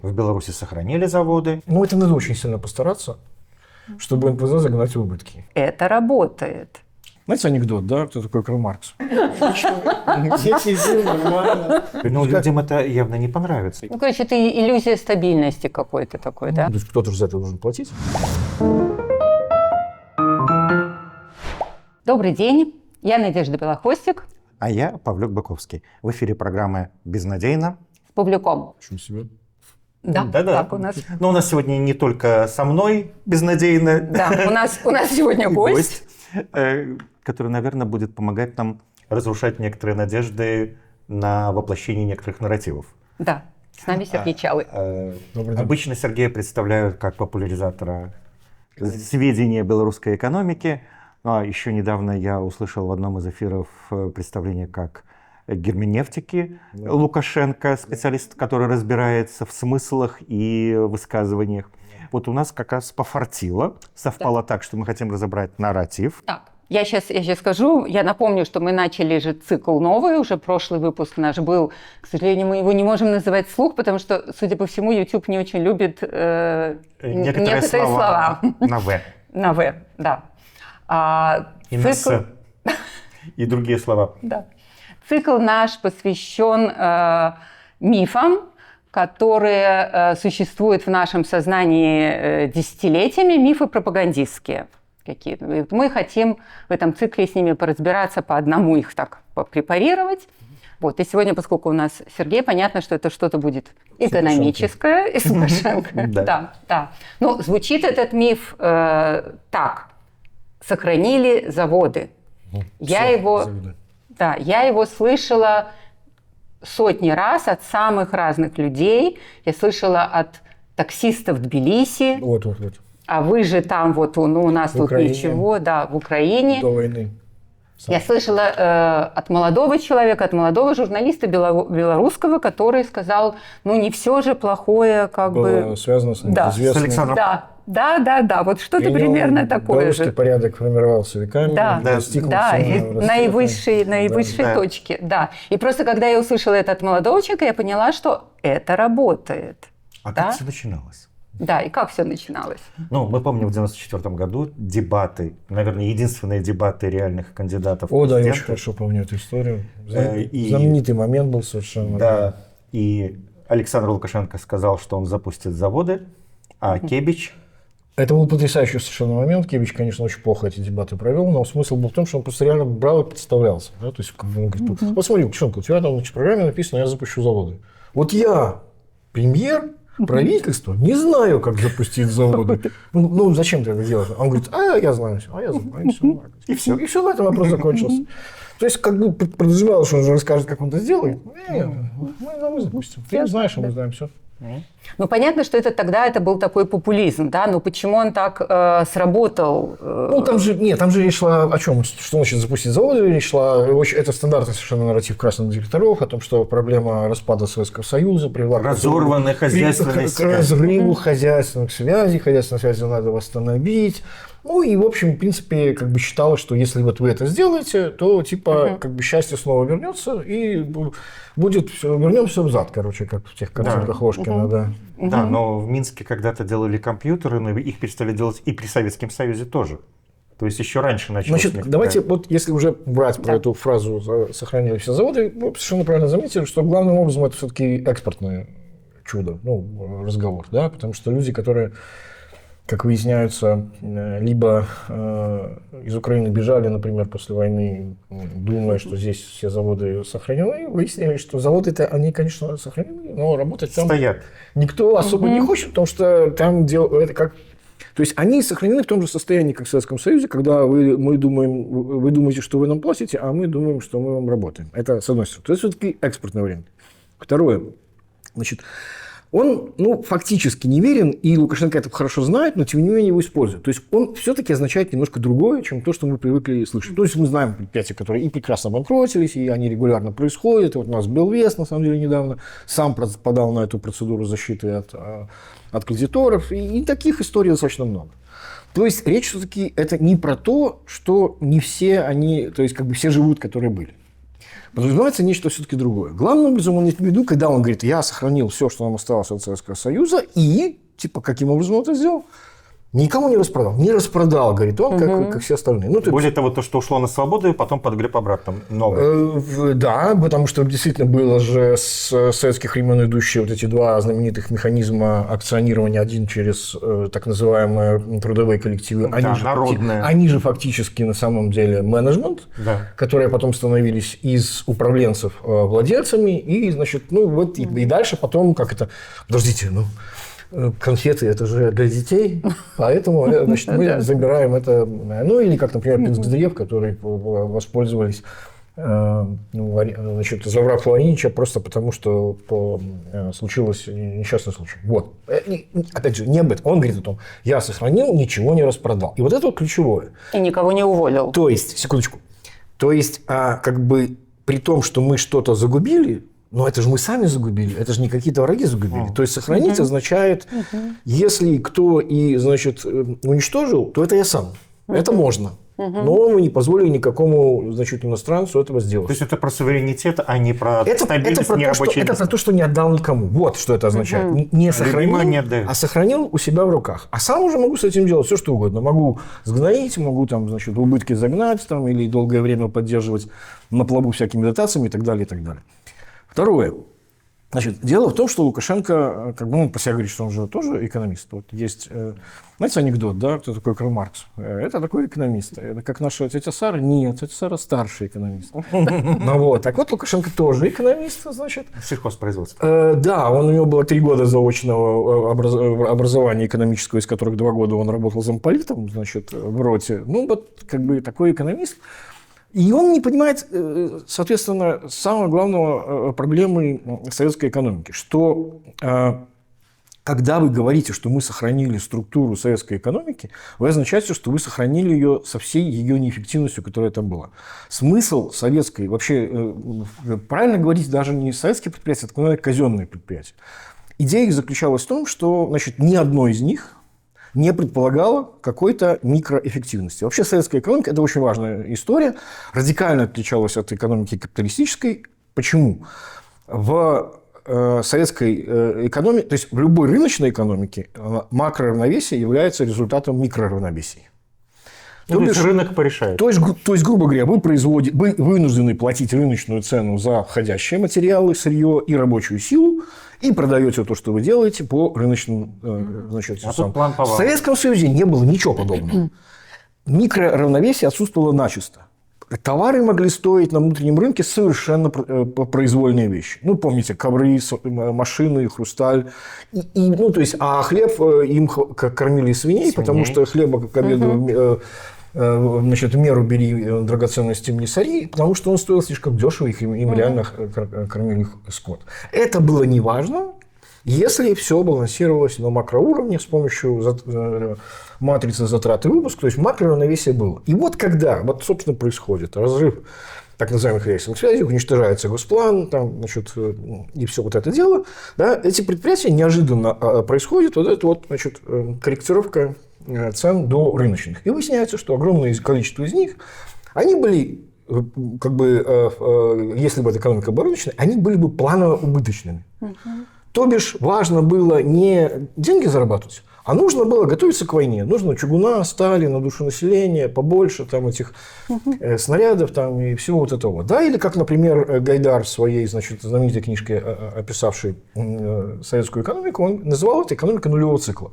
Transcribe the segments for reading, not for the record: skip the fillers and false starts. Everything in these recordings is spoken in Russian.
в Беларуси сохранили заводы. Ну, это надо очень сильно постараться, чтобы НПЗ загнать в убытки. Это работает. Знаете анекдот, да? Кто такой Карл Маркс? Нормально. Но людям это явно не понравится. Ну, короче, это иллюзия стабильности какой-то такой, да? То есть кто-то же за это должен платить. Добрый день, я Надежда Белохвостик. А я Павлюк Быковский. В эфире программы «Безнадейно». С Павлюком. Ничего себе. Да, так у нас. Но у нас сегодня не только со мной «Безнадейно». Да, у нас сегодня гость. Который, наверное, будет помогать нам разрушать некоторые надежды на воплощение некоторых нарративов. Да, с нами Сергей Чалый. Обычно Сергея представляют как популяризатора сведения белорусской экономики. А еще недавно я услышал в одном из эфиров представление как герменевтики Лукашенко, специалист, который разбирается в смыслах и высказываниях. Вот у нас как раз пофартило, совпало так, что мы хотим разобрать нарратив. Так. Я сейчас скажу, я напомню, что мы начали же цикл новый, уже прошлый выпуск наш был. К сожалению, мы его не можем называть вслух, потому что, судя по всему, YouTube не очень любит некоторые слова. На «в». На «в», да. И на «с». И другие слова. Да. Цикл наш посвящен мифам, которые существуют в нашем сознании десятилетиями, мифы пропагандистские. Какие-то. Мы хотим в этом цикле с ними поразбираться, по одному их так препарировать. Вот. И сегодня, поскольку у нас Сергей, понятно, что это что-то будет экономическое и с Лукашенко. Да. Но звучит этот миф так. Сохранили заводы. Я его слышала сотни раз от самых разных людей. Я слышала от таксистов Тбилиси. Вот. А вы же там, вот у нас тут ничего, да, в Украине. До войны. Я слышала от молодого человека, от молодого журналиста белорусского, который сказал, ну не все же плохое, как было бы... связано с известным... С Александром. Да, вот что-то примерно такое белорусский же. порядок формировался веками. Да, наивысшей точки, да. И просто когда я услышала это от молодого человека, я поняла, что это работает. А как все начиналось? Да, и как все начиналось? Ну, мы помним в 1994 году дебаты, наверное, единственные дебаты реальных кандидатов. О, да, я очень хорошо помню эту историю. Знаменитый момент был совершенно. Да, и Александр Лукашенко сказал, что он запустит заводы, а Кебич... Это был потрясающий совершенно момент. Кебич, конечно, очень плохо эти дебаты провел, но смысл был в том, что он просто реально брал и представлялся. Да? То есть, он говорит, вот смотри, Лукашенко, у тебя там в программе написано, я запущу заводы. Вот я, премьер, правительство, не знаю, как запустить заводы. Ну, зачем ты это делаешь? Он говорит, я знаю все, И все. И все, на этом вопрос закончился. То есть, как бы подразумевалось, что он уже расскажет, как он это сделает. Мы запустим. Ты не знаешь, а мы знаем все. Ну, понятно, что это был такой популизм, да, но почему он так сработал? Ну, там же речь шла о чем? Что значит запустить заводы? Речь шла, это стандартный совершенно нарратив красных директоров, о том, что проблема распада Советского Союза привела к разорванной хозяйственной связи. К разрыву хозяйственных связей, хозяйственные связи надо восстановить. Ну, и, в общем, в принципе, как бы считалось, что если вот вы это сделаете, то, типа, как бы счастье снова вернется, и будет все, вернемся взад, короче, как в тех картинках Ложкина, да. Да, но в Минске когда-то делали компьютеры, но их перестали делать и при Советском Союзе тоже. То есть еще раньше началось. Значит, давайте, вот если уже брать про эту фразу «сохранили все заводы», вы совершенно правильно заметили, что главным образом это все-таки экспортное чудо, разговор, да, потому что люди, которые... Как выясняется, либо из Украины бежали, например, после войны, думая, что здесь все заводы сохранены, выяснили, что заводы-то, они, конечно, сохранены, но работать там стоят. Никто особо не хочет, потому что там это как... То есть они сохранены в том же состоянии, как в Советском Союзе, когда вы думаете, что вы нам платите, а мы думаем, что мы вам работаем. Это с одной стороны. То есть все-таки экспортный вариант. Второе. Значит, он, фактически неверен, и Лукашенко это хорошо знает, но, тем не менее, его использует. То есть, он все-таки означает немножко другое, чем то, что мы привыкли слышать. То есть, мы знаем предприятия, которые и прекрасно обанкротились, и они регулярно происходят. И вот у нас Белвес, на самом деле, недавно сам подал на эту процедуру защиты от кредиторов. И таких историй достаточно много. То есть, речь все-таки это не про то, что не все они, то есть, как бы все живут, которые были. подразумевается нечто все-таки другое. Главным образом он имеет в виду, когда он говорит, я сохранил все, что нам осталось от Советского Союза, и, типа, каким образом он это сделал? Никому не распродал. Не распродал, говорит он, как все остальные. Ну, Более того, то, что ушло на свободу, и потом подгреб обратно новое. Да, потому что действительно было же с советских времен идущие вот эти два знаменитых механизма акционирования. Один через так называемые трудовые коллективы. Народные. Они же фактически на самом деле менеджмент, которые потом становились из управленцев владельцами. И, значит, ну вот и дальше потом, как это... Подождите, конфеты – это же для детей, поэтому, значит, мы забираем это. Ну, или как, например, Пинсгдрев, которые воспользовались, значит, Заврак Леонидовича просто потому, что случилось несчастный случай. Вот. Опять же, не об этом. Он говорит о том, я сохранил, ничего не распродал. И вот это вот ключевое. И никого не уволил. То есть, секундочку, как бы при том, что мы что-то загубили, но это же мы сами загубили, это же не какие-то враги загубили. То есть сохранить означает, если кто и, значит, уничтожил, то это я сам. Это можно. Но мы не позволили никакому, значит, иностранцу этого сделать. То есть это про суверенитет, а не про стабильность нерабочей. Это про то, что не отдал никому. Вот что это означает. Не сохранил, а сохранил у себя в руках. А сам уже могу с этим делать все, что угодно. Могу сгноить, могу там, значит, убытки загнать там, или долгое время поддерживать на плаву всякими дотациями и так далее, и так далее. Второе. Значит, дело в том, что Лукашенко, как бы он по себе говорит, что он же тоже экономист. Вот есть, знаете, анекдот, да, кто такой Карл Маркс? Это такой экономист. Это как наша тетя Сара? Нет, тетя Сара старший экономист. Ну вот, так вот Лукашенко тоже экономист, значит. Сельхозпроизводство. Да, у него было 3 года заочного образования экономического, из которых 2 года он работал замполитом, значит, в роте. Ну вот, как бы такой экономист. И он не понимает, соответственно, самой главной проблемы советской экономики, что когда вы говорите, что мы сохранили структуру советской экономики, вы означаете, что вы сохранили ее со всей ее неэффективностью, которая там была. Смысл советской, вообще, правильно говорить, даже не советские предприятия, а казенные предприятия. Идея их заключалась в том, что, значит, ни одно из них не предполагала какой-то микроэффективности. Вообще советская экономика – это очень важная история, радикально отличалась от экономики капиталистической. Почему? В советской экономике, то есть в любой рыночной экономике макроравновесие является результатом микроравновесий. То есть рынок порешает. То есть, грубо говоря, вы вынуждены платить рыночную цену за входящие материалы, сырье и рабочую силу, и продаете то, что вы делаете, по рыночным, значит, В Советском Союзе не было ничего подобного. Микроравновесие отсутствовало начисто. Товары могли стоить на внутреннем рынке совершенно произвольные вещи. Ну, помните, ковры, машины, хрусталь. Ну, то есть, а хлеб им кормили свиней, потому что хлеба к обеду, значит, в меру бери драгоценности не сори, потому что он стоил слишком дешево, им реально кормили скот. Это было неважно, если все балансировалось на макроуровне с помощью матрицы затрат и выпуск, то есть макроравновесие было. И вот когда, вот, собственно, происходит разрыв так называемых рейсовых связей, уничтожается госплан, там, значит, и все вот это дело, да, эти предприятия неожиданно происходит вот эта вот, значит, корректировка цен до рыночных. И выясняется, что огромное количество из них, они были, как бы, если бы эта экономика была рыночной, они были бы планово убыточными. То бишь, важно было не деньги зарабатывать, а нужно было готовиться к войне. Нужно чугуна, стали, на душу населения, побольше там этих снарядов там, и всего вот этого. Да? Или как, например, Гайдар в своей, значит, знаменитой книжке, описавшей советскую экономику, он называл это экономикой нулевого цикла.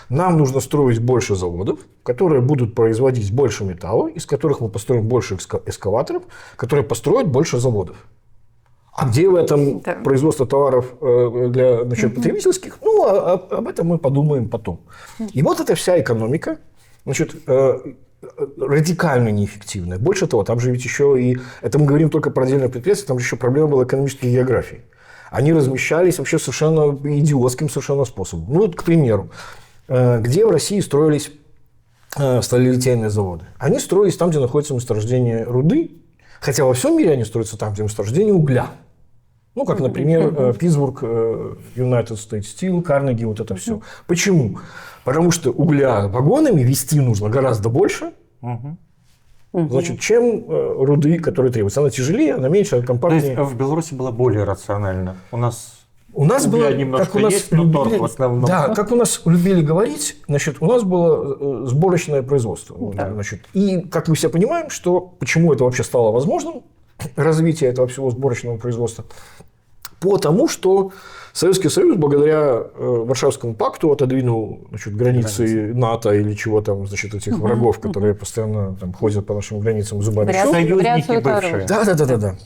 Нам нужно строить больше заводов, которые будут производить больше металла, из которых мы построим больше эскаваторов, которые построят больше заводов. А где в этом производство товаров для, значит, потребительских? Ну, об этом мы подумаем потом. И вот эта вся экономика, значит, радикально неэффективная. Больше того, там же ведь еще и... Это мы говорим только про отдельные предприятия, там же еще проблема была экономической географии. Они размещались вообще совершенно идиотским совершенно способом. Ну, вот, к примеру, где в России строились сталелитейные заводы? Они строились там, где находится месторождение руды, хотя во всем мире они строятся там, где месторождение угля. Ну, как, например, Питтсбург, United States Steel, Карнеги, вот это все. Почему? Потому что угля вагонами везти нужно гораздо больше, значит, чем руды, которые требуются. Она тяжелее, она меньше, она То компактнее. есть в Беларуси было более рационально. У нас угля было, немножко как у нас есть, но торф в основном. Да, как у нас любили говорить, значит, у нас было сборочное производство. Да. Значит, и, как мы все понимаем, что почему это вообще стало возможным, развитие этого всего сборочного производства, потому что Советский Союз, благодаря Варшавскому пакту, отодвинул, значит, границы НАТО или чего там, значит, этих врагов, которые постоянно там ходят по нашим границам зубами. Союзники бывшие.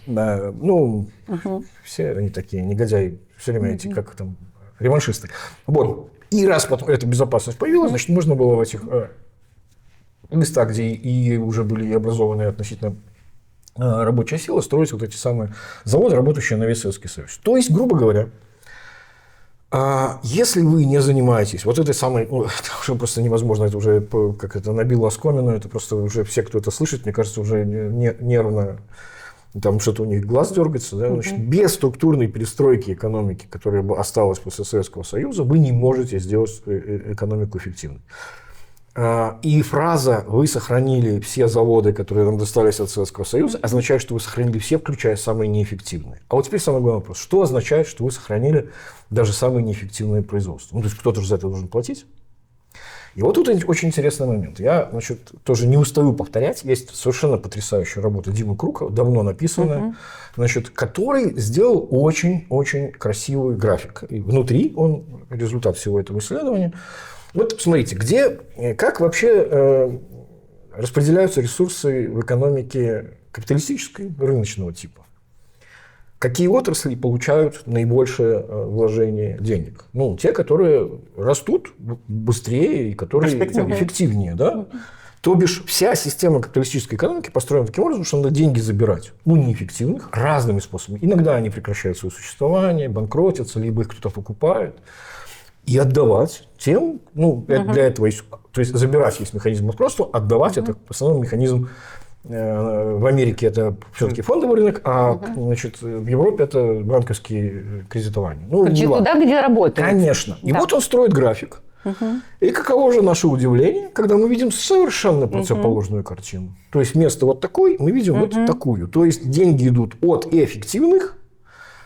Да. Ну, все они такие негодяи, все время эти, как там, реваншисты. Вот. И раз потом эта безопасность появилась, значит, можно было в этих местах, где и уже были образованы относительно рабочая сила, строить вот эти самые заводы, работающие на весь Советский Союз. То есть, грубо говоря, если вы не занимаетесь вот этой самой, ну, это уже просто невозможно, это уже как это набило оскомину, это просто уже все, кто это слышит, мне кажется, уже нервно, там что-то у них глаз дергается. Да? Значит, без структурной перестройки экономики, которая бы осталась после Советского Союза, вы не можете сделать экономику эффективной. И фраза «вы сохранили все заводы, которые нам достались от Советского Союза», означает, что вы сохранили все, включая самые неэффективные. А вот теперь самый главный вопрос. Что означает, что вы сохранили даже самые неэффективные производства? Ну, то есть, кто-то же за это должен платить. И вот тут очень интересный момент. Я, значит, тоже не устаю повторять. Есть совершенно потрясающая работа Димы Крукова, давно написанная, значит, который сделал очень-очень красивый график. И внутри он результат всего этого исследования. Вот посмотрите, как вообще распределяются ресурсы в экономике капиталистической, рыночного типа. Какие отрасли получают наибольшее вложение денег? Ну, те, которые растут быстрее и которые эффективнее. Да? То бишь, вся система капиталистической экономики построена таким образом, что надо деньги забирать. Ну, неэффективных, разными способами. Иногда они прекращают свое существование, банкротятся, либо их кто-то покупает. И отдавать тем, ну, для этого есть, то есть забирать есть механизм просто, отдавать это основной механизм. В Америке это все-таки фондовый рынок, а значит, в Европе это банковские кредитования. Ну, туда, где работает. Конечно. И да. вот он строит график. И каково же наше удивление, когда мы видим совершенно противоположную картину. То есть вместо вот такой мы видим вот такую. То есть деньги идут от эффективных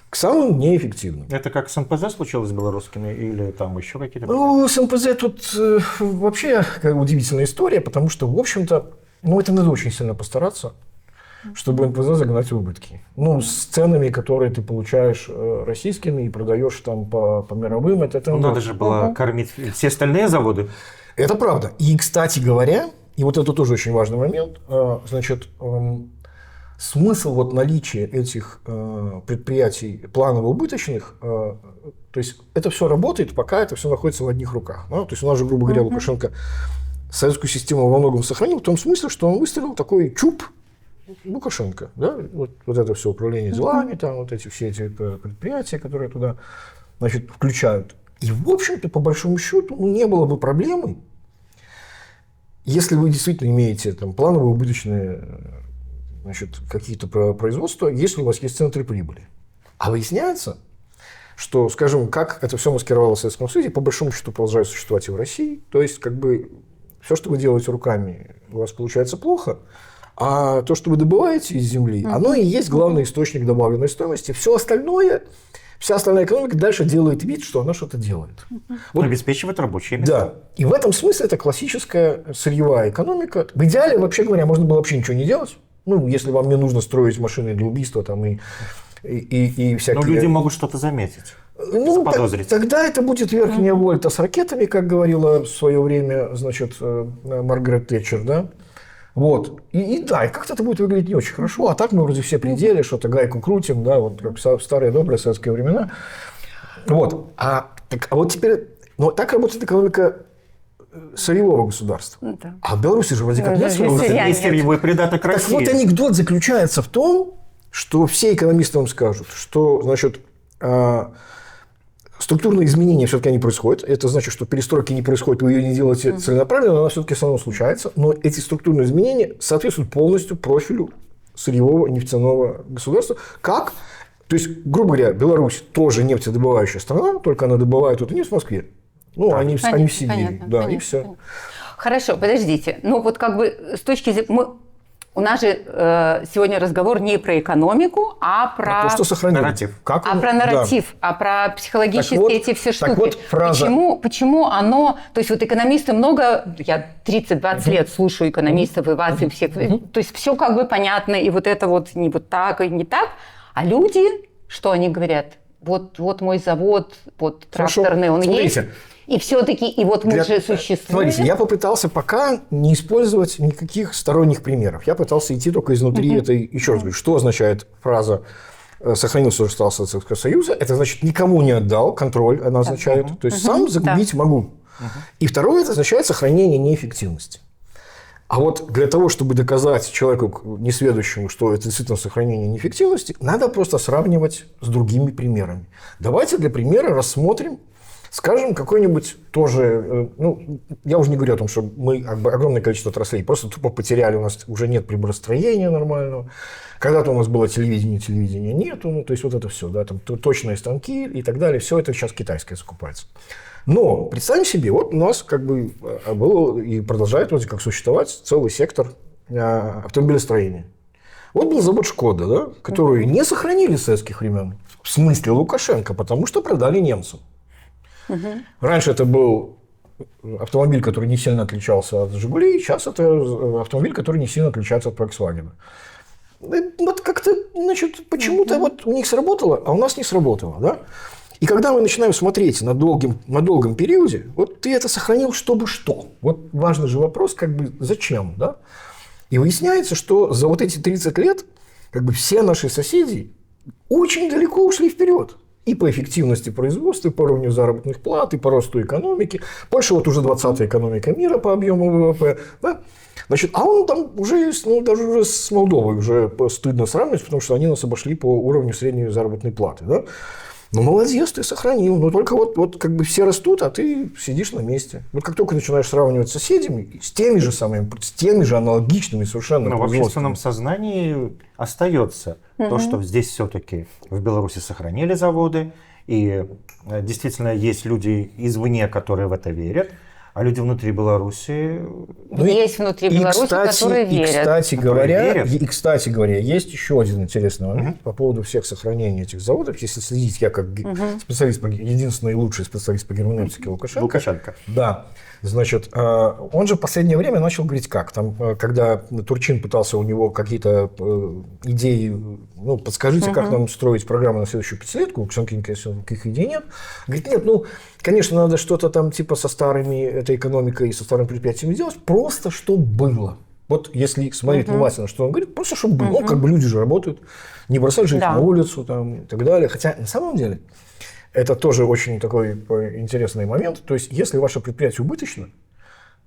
к самым неэффективным. Это как с НПЗ случилось с белорусскими или там еще какие-то? Ну, с НПЗ тут вообще удивительная история, потому что, в общем-то, ну, это надо очень сильно постараться, чтобы НПЗ загнать в убытки. Ну, с ценами, которые ты получаешь российскими и продаешь там по мировым. Это надо же было кормить все остальные заводы. Это правда. И, кстати говоря, и вот это тоже очень важный момент, значит, смысл вот наличия этих предприятий планово-убыточных, то есть это все работает, пока это все находится в одних руках. Да? То есть у нас же, грубо говоря, Лукашенко советскую систему во многом сохранил, в том смысле, что он выстроил такой ЧУП Лукашенко. Да? Вот это все управление делами, там, вот все эти предприятия, которые туда, значит, включают. И, в общем-то, по большому счету, не было бы проблемы, если вы действительно имеете там планово-убыточные, значит, какие-то производства, если у вас есть центры прибыли. А выясняется, что, скажем, как это все маскировалось в Советском Союзе, по большому счету продолжает существовать и в России. То есть, как бы, все, что вы делаете руками, у вас получается плохо, а то, что вы добываете из земли, оно и есть главный источник добавленной стоимости. Все остальное, вся остальная экономика дальше делает вид, что она что-то делает. Вот. Обеспечивает рабочие места. Да. И в этом смысле это классическая сырьевая экономика. В идеале, вообще говоря, можно было вообще ничего не делать. Ну, если вам не нужно строить машины для убийства там, и всякие... Но люди могут что-то заметить, заподозрить. Тогда это будет верхняя вольта с ракетами, как говорила в свое время, значит, Маргарет Тэтчер, да? Вот. И да, и как-то это будет выглядеть не очень хорошо. А так мы вроде все пределы, что-то гайку крутим, да, вот как в старые добрые советские времена. Вот. А вот теперь... Но так работает экономика сырьевого государства. Да. А в Беларуси же вроде как нет сырьевого. Есть сырьевой придаток России. Так вот анекдот заключается в том, что все экономисты вам скажут, что, значит, структурные изменения все-таки они происходят. Это значит, что перестройки не происходят, вы ее не делаете целенаправленно, но она все-таки все равно случается. Но эти структурные изменения соответствуют полностью профилю сырьевого нефтяного государства. Как? То есть, грубо говоря, Беларусь тоже нефтедобывающая страна, только она добывает эту нефть в Москве. Ну, да. они в Сибири. Понятно, да, понятно, и все. Понятно. Хорошо, подождите. Ну, вот как бы с точки зрения... У нас же сегодня разговор не про экономику, а про... то, что сохранили. Нарратив. Про нарратив, а про психологические Так вот, эти все штуки. так вот, фраза... Почему оно... То есть вот экономисты много... Я 30-20 лет слушаю экономистов и вас, и всех. То есть все как бы понятно, и вот это вот не вот так, и не так. А люди, что они говорят? Вот мой завод, вот тракторный, он смотрите. есть. И все-таки, и вот мы же существуем. Смотрите, я попытался пока не использовать никаких сторонних примеров. Я пытался идти только изнутри этой... Еще раз говорю, что означает фраза «сохранился, что остался от Советского Союза»? Это значит, никому не отдал контроль, она означает. То есть сам загубить могу. И второе, это означает сохранение неэффективности. А вот для того, чтобы доказать человеку несведущему, что это действительно сохранение неэффективности, надо просто сравнивать с другими примерами. Давайте для примера рассмотрим, скажем, какой-нибудь тоже, ну, я уже не говорю о том, что мы огромное количество отраслей просто тупо потеряли, у нас уже нет приборостроения нормального. Когда-то у нас было телевидения нету, ну, то есть вот это все, да, там точные станки и так далее, все это сейчас китайское закупается. Но представим себе, вот у нас как бы был и продолжает вроде как существовать целый сектор автомобилестроения. Вот был завод «Шкода», да, который не сохранили с советских времен, в смысле Лукашенко, потому что продали немцам. Раньше это был автомобиль, который не сильно отличался от «Жигулей», сейчас это автомобиль, который не сильно отличается от «Фольксвагена». Вот как-то, значит, почему-то вот у них сработало, а у нас не сработало, да? И когда мы начинаем смотреть на долгом периоде, вот ты это сохранил, чтобы что? Вот важный же вопрос, как бы, зачем, да? И выясняется, что за вот эти 30 лет как бы все наши соседи очень далеко ушли вперед. И по эффективности производства, и по уровню заработных плат, и по росту экономики. Польша вот уже 20-я экономика мира по объему ВВП. Да? Значит, а он там уже, ну, даже уже с Молдовой уже стыдно сравнивать, потому что они нас обошли по уровню средней заработной платы. Да? Ну, молодец, ты сохранил. Но только вот как бы все растут, а ты сидишь на месте. Вот как только начинаешь сравнивать с соседями, с теми же аналогичными совершенно Но в производствами. общественном сознании остается то, что здесь все-таки в Беларуси сохранили заводы, и действительно есть люди извне, которые в это верят, а люди внутри Беларуси... Есть внутри Беларуси, которые верят. И, кстати говоря, есть еще один интересный момент по поводу всех сохранений этих заводов. Если следить, я как специалист, единственный и лучший специалист по герменевтике Лукашенко. Да. Значит, он же в последнее время начал говорить как. Там, когда Турчин пытался у него какие-то идеи, ну, подскажите, как нам строить программу на следующую пятилетку, у Лукашенко никаких идей нет. Говорит, нет, ну, конечно, надо что-то там типа со старыми этой экономикой и со старыми предприятиями делать, просто чтобы было. Вот если смотреть внимательно, что он говорит, просто чтобы было. Ну, как бы люди же работают, не бросать же их на улицу там, и так далее. Хотя на самом деле это тоже очень такой интересный момент. То есть, если ваше предприятие убыточно,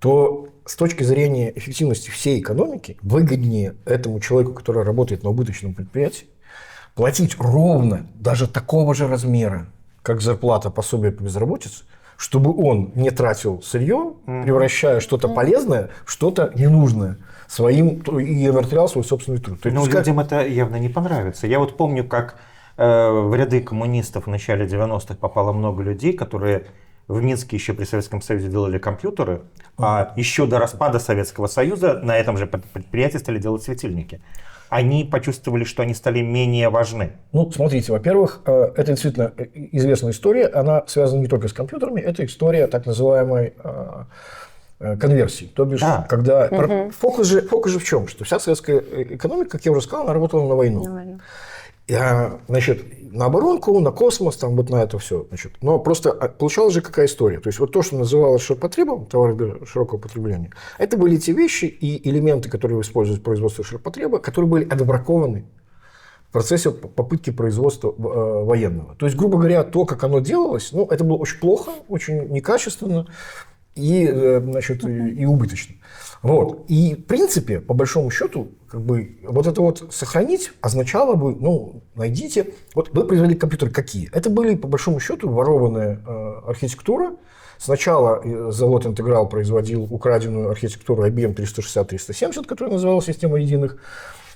то с точки зрения эффективности всей экономики выгоднее этому человеку, который работает на убыточном предприятии, платить ровно даже такого же размера, как зарплата, пособие по безработице, чтобы он не тратил сырье, превращая что-то полезное в что-то ненужное своим и материал свой собственный труд. Но людям это явно не понравится. Я вот помню, как в ряды коммунистов в начале 90-х попало много людей, которые в Минске еще при Советском Союзе делали компьютеры, а еще до распада Советского Союза на этом же предприятии стали делать светильники. Они почувствовали, что они стали менее важны. Ну, смотрите, во-первых, это действительно известная история. Она связана не только с компьютерами, это история так называемой конверсии. То бишь, когда... Фокус же в чем? Что вся советская экономика, как я уже сказал, она работала на войну. Значит, на оборонку, на космос, там вот на это все. Значит. Но просто получалась же какая история. То есть, вот то, что называлось ширпотребом, товары широкого потребления, это были те вещи и элементы, которые используют в производстве ширпотреба, которые были отбракованы в процессе попытки производства военного. То есть, грубо говоря, то, как оно делалось, ну, это было очень плохо, очень некачественно и, значит, и убыточно. Вот. И, в принципе, по большому счету, как бы, вот это вот сохранить означало бы, ну, найдите... Вот вы произвели компьютеры какие? Это были, по большому счету, ворованная архитектура. Сначала завод «Интеграл» производил украденную архитектуру IBM 360-370, которая называлась «Система единых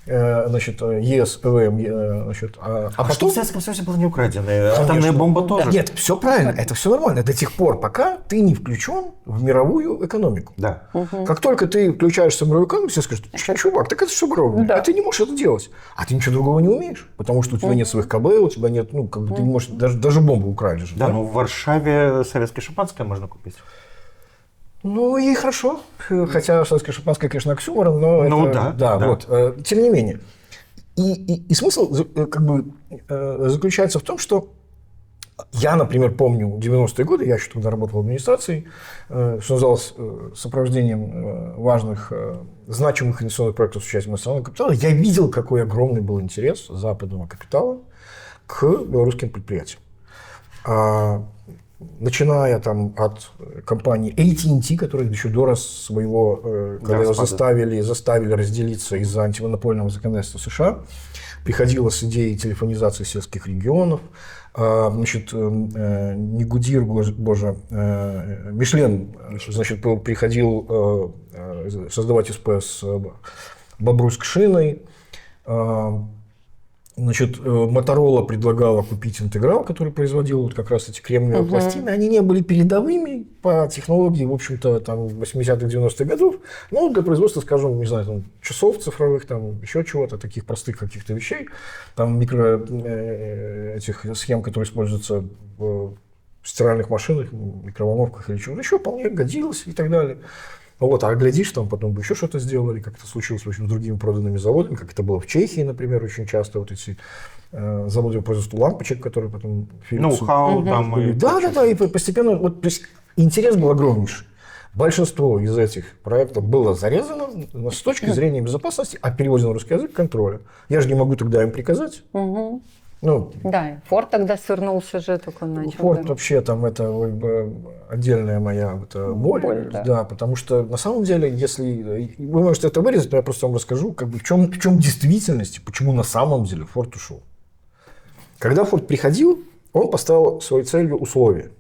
значит, ЕС, ПВМ, значит, А что потом... в Советском Союзе было не украденное? Атомная бомба тоже? Нет, все правильно, это все нормально до тех пор, пока ты не включен в мировую экономику. Да. Как только ты включаешься в мировую экономику, все скажут, чувак, так это все громко. Да. А ты не можешь это делать. А ты ничего другого не умеешь, потому что у тебя нет своих КБ, у тебя нет, ну, как бы ты не можешь, даже бомбу украли же. Да, ну в Варшаве советское шампанское можно купить. Ну и хорошо. Хотя советское шампанское, конечно, оксюморон, но Ну это... да. Вот. Тем не менее. И смысл как бы заключается в том, что я, например, помню 90-е годы, я еще тогда работал в администрации, что называлось сопровождением важных, значимых инвестиционных проектов с участием иностранного капитала. Я видел, какой огромный был интерес западного капитала к белорусским предприятиям. Начиная там от компании AT&T, которая еще до своего, когда его заставили разделиться из-за антимонопольного законодательства США, приходила с идеей телефонизации сельских регионов. Значит, Нигудир, боже, Мишлен, значит, приходил создавать СП с Бобруйск-шиной. Значит, Моторола предлагала купить Интеграл, который производил вот как раз эти кремниевые пластины. Они не были передовыми по технологии, в общем-то, там, 80-х, 90-х годов. Но для производства, скажем, не знаю, там, часов цифровых, там, еще чего-то, таких простых каких-то вещей. Там этих схем, которые используются в стиральных машинах, микроволновках или чего-то еще, вполне годилось и так далее. Вот, а глядишь, там потом бы еще что-то сделали, как это случилось в общем, с другими проданными заводами, как это было в Чехии, например, очень часто вот эти заводы по производству лампочек, которые потом... Ноу-хау там. Да, и постепенно, вот, то есть интерес был огромнейший. Большинство из этих проектов было зарезано с точки зрения безопасности, а переводе на русский язык контроля. Я же не могу тогда им приказать. Ну, Да, Форд тогда свернулся же, только он начал. Форд вообще там это как бы отдельная моя боль, да, потому что на самом деле, если вы можете это вырезать, но я просто вам расскажу, как бы в чем действительность, почему на самом деле Форд ушел. Когда Форд приходил, он поставил своей целью условие,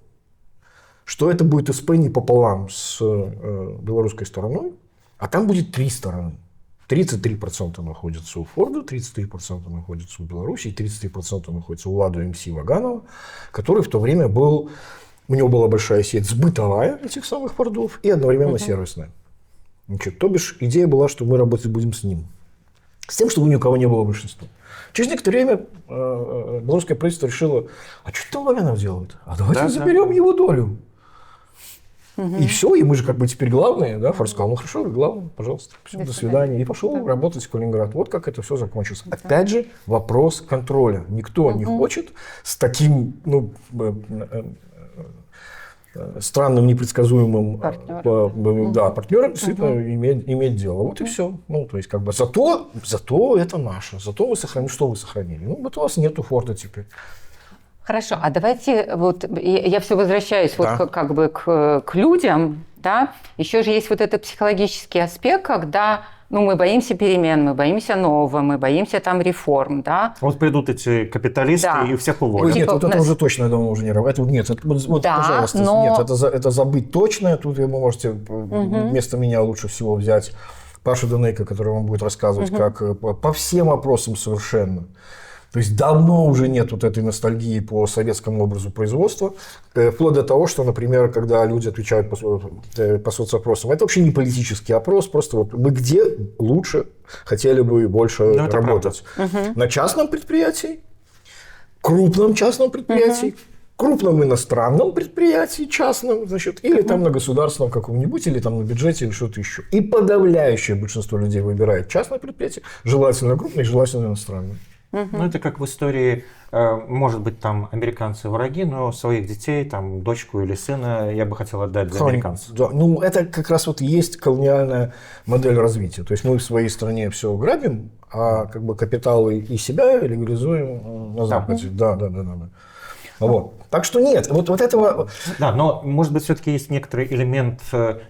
что это будет СП не пополам с белорусской стороной, а там будет 3 стороны. 33% находится у Форда, 33% находится у Беларуси, и 33% находится у Ладу МС Ваганова, который в то время был, у него была большая сеть сбытовая этих самых Фордов и одновременно сервисная. Значит, то бишь идея была, что мы работать будем с ним. С тем, чтобы ни у кого не было большинства. Через некоторое время белорусское правительство решило, а что там Ваганов делает? А давайте заберем его долю. И все, и мы же как бы теперь главные, да, Форд сказал, ну хорошо, вы главные, пожалуйста, все, до свидания. И пошел работать в Калининград. Вот как это все закончилось. Опять же, вопрос контроля. Никто не хочет с таким, странным, непредсказуемым партнером действительно иметь дело. Вот и все. Ну, то есть, как бы, зато это наше. Зато вы сохранили. Что вы сохранили? Ну, вот у вас нету Форда теперь. Хорошо, а давайте, вот я все возвращаюсь вот как бы к людям, да, еще же есть вот этот психологический аспект, когда, мы боимся перемен, мы боимся нового, мы боимся там реформ, да. Вот придут эти капиталисты и всех уволят. Нет, вот это уже точно, я думаю, уже не работает. Нет, пожалуйста, нет, это забыть точно, тут вы можете вместо меня лучше всего взять Пашу Данейко, который вам будет рассказывать, как по всем вопросам совершенно. То есть давно уже нет вот этой ностальгии по советскому образу производства, вплоть до того, что, например, когда люди отвечают по соцопросам, это вообще не политический опрос, просто вот вы где лучше хотели бы больше работать? На частном предприятии, крупном частном предприятии, крупном иностранном предприятии частном, значит, или там на государственном каком-нибудь, или там на бюджете, или что-то еще. И подавляющее большинство людей выбирает частное предприятие, желательно крупное, желательно иностранное. Ну, это как в истории, может быть, там американцы враги, но своих детей, там, дочку или сына я бы хотел отдать за американцев. Да, это как раз вот и есть колониальная модель развития. То есть мы в своей стране все грабим, а как бы капиталы и себя легализуем на Западе. Да. Вот. Так что нет, вот этого... Да, но, может быть, все-таки есть некоторый элемент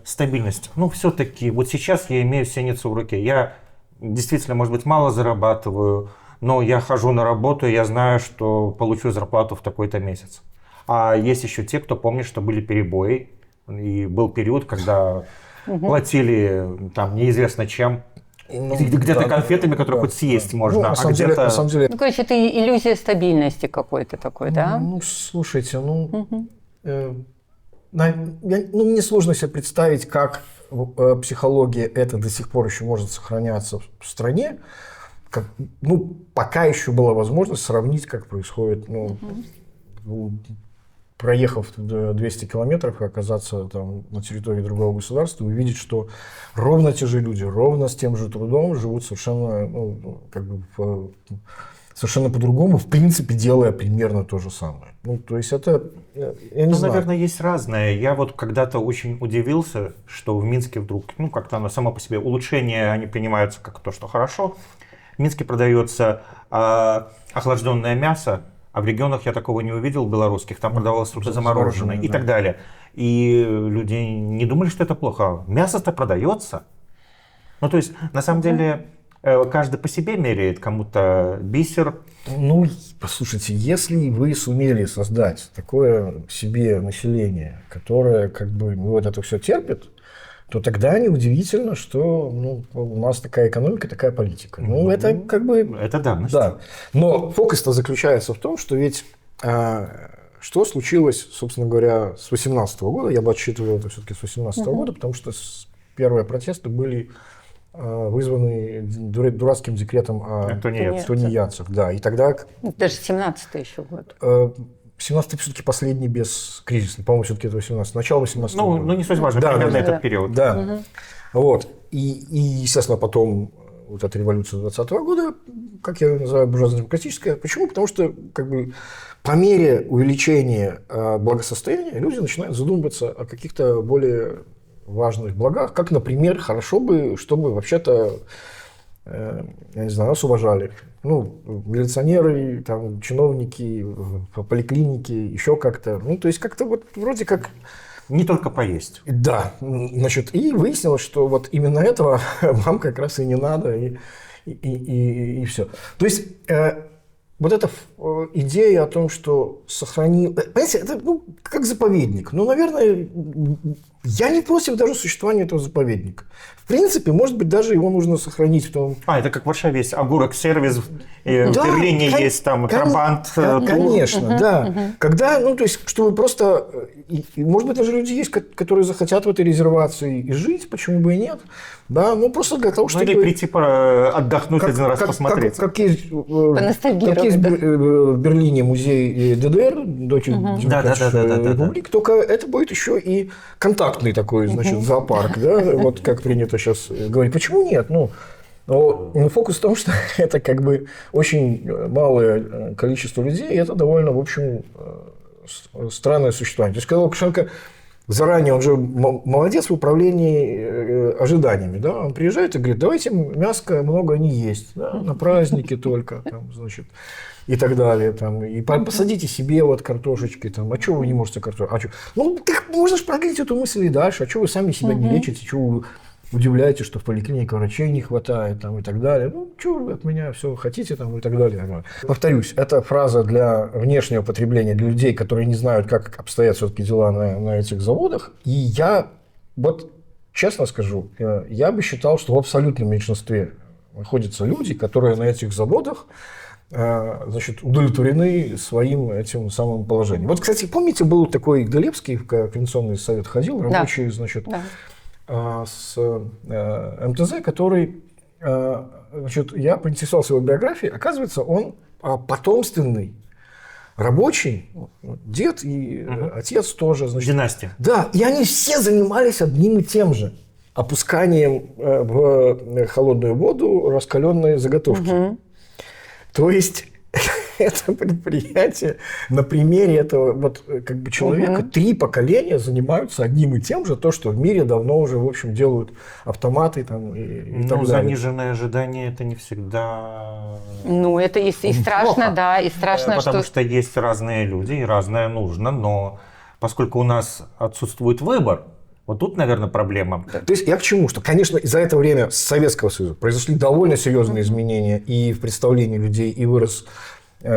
стабильности. Ну, все-таки, вот сейчас я имею сеницу в руке. Я действительно, может быть, мало зарабатываю, но я хожу на работу, и я знаю, что получу зарплату в такой-то месяц. А есть еще те, кто помнит, что были перебои, и был период, когда платили там неизвестно чем. Где-то конфетами, которые хоть съесть можно, Ну, а на самом деле, где-то... на самом деле, Ну, короче, это иллюзия стабильности какой-то такой, да? ну, слушайте, мне сложно себе представить, как психология это до сих пор еще может сохраняться в стране. Пока еще была возможность сравнить, как происходит, проехав 200 километров и оказаться там на территории другого государства, увидеть, что ровно те же люди, ровно с тем же трудом живут совершенно, совершенно по-другому, в принципе, делая примерно то же самое. То есть это, я не знаю. Наверное, есть разное. Я вот когда-то очень удивился, что в Минске вдруг, как-то оно само по себе, улучшения, они принимаются как то, что хорошо. В Минске продается охлажденное мясо, а в регионах я такого не увидел, белорусских, там продавалось только замороженное и так далее. И люди не думали, что это плохо. Мясо-то продается. То есть, на самом деле, каждый по себе меряет, кому-то бисер. Послушайте, если вы сумели создать такое себе население, которое вот это все терпит, то тогда неудивительно, что у нас такая экономика, такая политика. Это Это данность. Да. Но фокус-то заключается в том, что ведь что случилось, собственно говоря, с 2018 года, я бы отсчитывал это все-таки с 2018 года, потому что первые протесты были вызваны дурацким декретом о тунеядцах. Да, и тогда... Даже 17-й еще год. 17-й все-таки последний без кризиса. По-моему, все-таки это 18 начало 18 года. Не суть важно, примерно этот период. Да. Вот. И, естественно, потом вот эта революция 20 года, как я ее называю, буржуазно-демократическая. Почему? Потому что по мере увеличения благосостояния люди начинают задумываться о каких-то более важных благах, как, например, хорошо бы, чтобы вообще-то, я не знаю, нас уважали. Милиционеры, там, чиновники, поликлиники, еще как-то. То есть как-то вот вроде как... Не только поесть. Да. И выяснилось, что вот именно этого вам как раз и не надо, и все. То есть вот эта идея о том, что сохранил... Понимаете, это как заповедник. Наверное, я не против даже существования этого заповедника. В принципе, может быть, даже его нужно сохранить в том... Это как в Варшаве есть огурок-сервис, в Берлине есть там Трабант. Конечно, да. Когда, то есть, чтобы просто... Может быть, даже люди есть, которые захотят в этой резервации и жить, почему бы и нет. Да, просто для того, чтобы... Или прийти отдохнуть один раз, посмотреть. Как есть в Берлине музей ДДР, Дойче Демократической Республики, только это будет еще и контактный такой, зоопарк, да, вот как принято сейчас говорить. Почему нет? Фокус в том, что это очень малое количество людей, и это довольно, в общем, странное существование. То есть, когда Лукашенко заранее, он же молодец в управлении ожиданиями, да, он приезжает и говорит, давайте мяска много не есть, да, на праздники только, и так далее, и посадите себе картошечки, а что вы не можете картошку, так можно же продлить эту мысль и дальше, а что вы сами себя не лечите, что вы удивляетесь, что в поликлинике врачей не хватает, и так далее, что вы от меня все хотите, и так далее. Повторюсь, это фраза для внешнего потребления, для людей, которые не знают, как обстоят все-таки дела на этих заводах, и я, честно скажу, я бы считал, что в абсолютном меньшинстве находятся люди, которые на этих заводах удовлетворены своим этим самым положением. Кстати, помните, был такой Глебский в Координационный совет ходил, рабочий, с МТЗ, который, я поинтересовался его биографией, оказывается, он потомственный рабочий, дед и отец тоже. Династия. Да, и они все занимались одним и тем же. Опусканием в холодную воду раскаленной заготовки. То есть это предприятие на примере этого человека 3 поколения занимаются одним и тем же, то, что в мире давно уже, в общем, делают автоматы и так далее. Заниженное ожидание – это не всегда… это и страшно, плохо. Да, и страшно, Потому что есть разные люди, и разное нужно, но поскольку у нас отсутствует выбор, тут, наверное, проблема. То есть я к чему? Что, конечно, за это время с Советского Союза произошли довольно серьезные изменения и в представлении людей, и вырос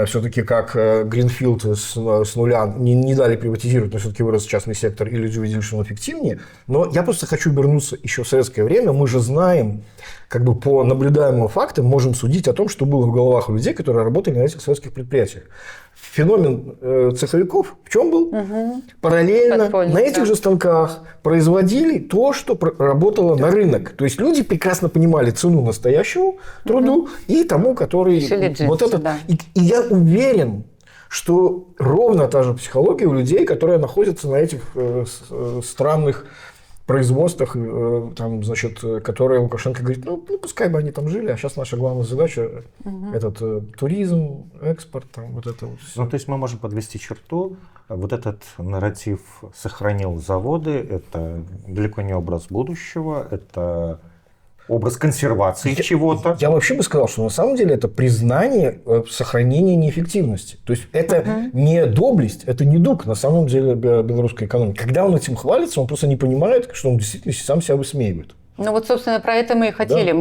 все-таки как Гринфилд с нуля не дали приватизировать, но все-таки вырос частный сектор, и люди увидели, что он эффективнее. Но я просто хочу вернуться еще в советское время. Мы же знаем, как бы по наблюдаемым фактам, можем судить о том, что было в головах у людей, которые работали на этих советских предприятиях. Феномен цеховиков в чем был? Параллельно на этих же станках производили то, что работало на рынок. То есть люди прекрасно понимали цену настоящему труду и тому, который вот этот. Да. И я уверен, что ровно та же психология у людей, которые находятся на этих странных производствах, там, значит, которые Лукашенко говорит, ну, пускай бы они там жили, а сейчас наша главная задача туризм, экспорт, там, вот это вот всё. Ну, то есть мы можем подвести черту. Вот этот нарратив сохранил заводы, это далеко не образ будущего, это образ консервации чего-то. Я вообще бы сказал, что на самом деле это признание сохранения неэффективности. То есть это не доблесть, это не дух на самом деле белорусской экономики. Когда он этим хвалится, он просто не понимает, что он действительно сам себя высмеивает. Ну вот, собственно, про это мы и хотели. Да.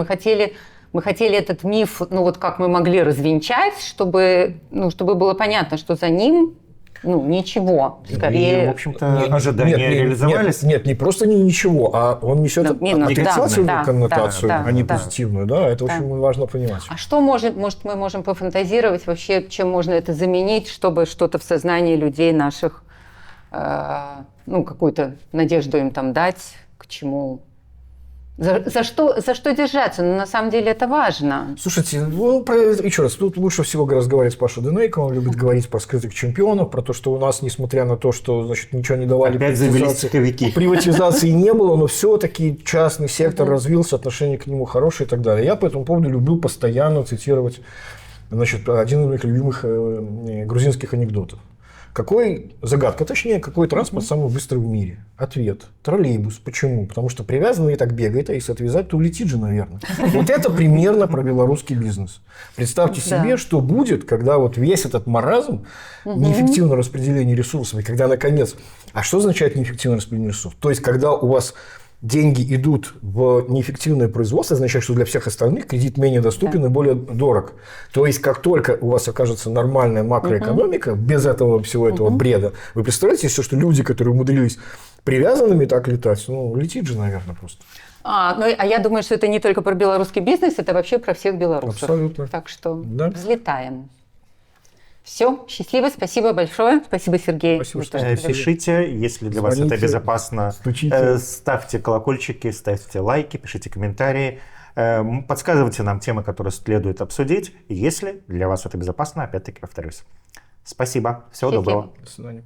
Мы хотели этот миф, ну вот как мы могли развенчать, чтобы было понятно, что за ним ничего. Скорее... И, в общем-то, ожидания реализовались. Нет, не просто ничего, а он несет отрицательную коннотацию, а не позитивную. Да, это очень важно понимать. А что может мы можем пофантазировать вообще, чем можно это заменить, чтобы что-то в сознании людей наших, какую-то надежду им там дать, к чему... За что держаться? Но на самом деле это важно. Слушайте, еще раз, тут лучше всего разговаривать с Пашей Денейко. Он любит говорить про скрытых чемпионов, про то, что у нас, несмотря на то, что ничего не давали, приватизации не было, но все-таки частный сектор развился, отношение к нему хорошее и так далее. Я по этому поводу люблю постоянно цитировать один из моих любимых грузинских анекдотов. Загадка, какой транспорт самый быстрый в мире? Ответ. Троллейбус. Почему? Потому что привязанный так бегает, а если отвязать, то улетит же, наверное. Вот это примерно про белорусский бизнес. Представьте себе, что будет, когда вот весь этот маразм, неэффективное распределение ресурсов, и когда, наконец... А что означает неэффективное распределение ресурсов? То есть, когда у вас деньги идут в неэффективное производство, означает, что для всех остальных кредит менее доступен и более дорог. То есть, как только у вас окажется нормальная макроэкономика, без этого всего этого бреда, вы представляете, что люди, которые умудрились привязанными так летать, летит же, наверное, просто. А я думаю, что это не только про белорусский бизнес, это вообще про всех белорусов. Абсолютно. Так что взлетаем. Все, счастливо, спасибо большое. Спасибо, Сергей. Спасибо, пишите, если для вас это безопасно. Стучите. Ставьте колокольчики, ставьте лайки, пишите комментарии. Подсказывайте нам темы, которые следует обсудить. Если для вас это безопасно, опять-таки повторюсь. Спасибо. Всего доброго. До свидания.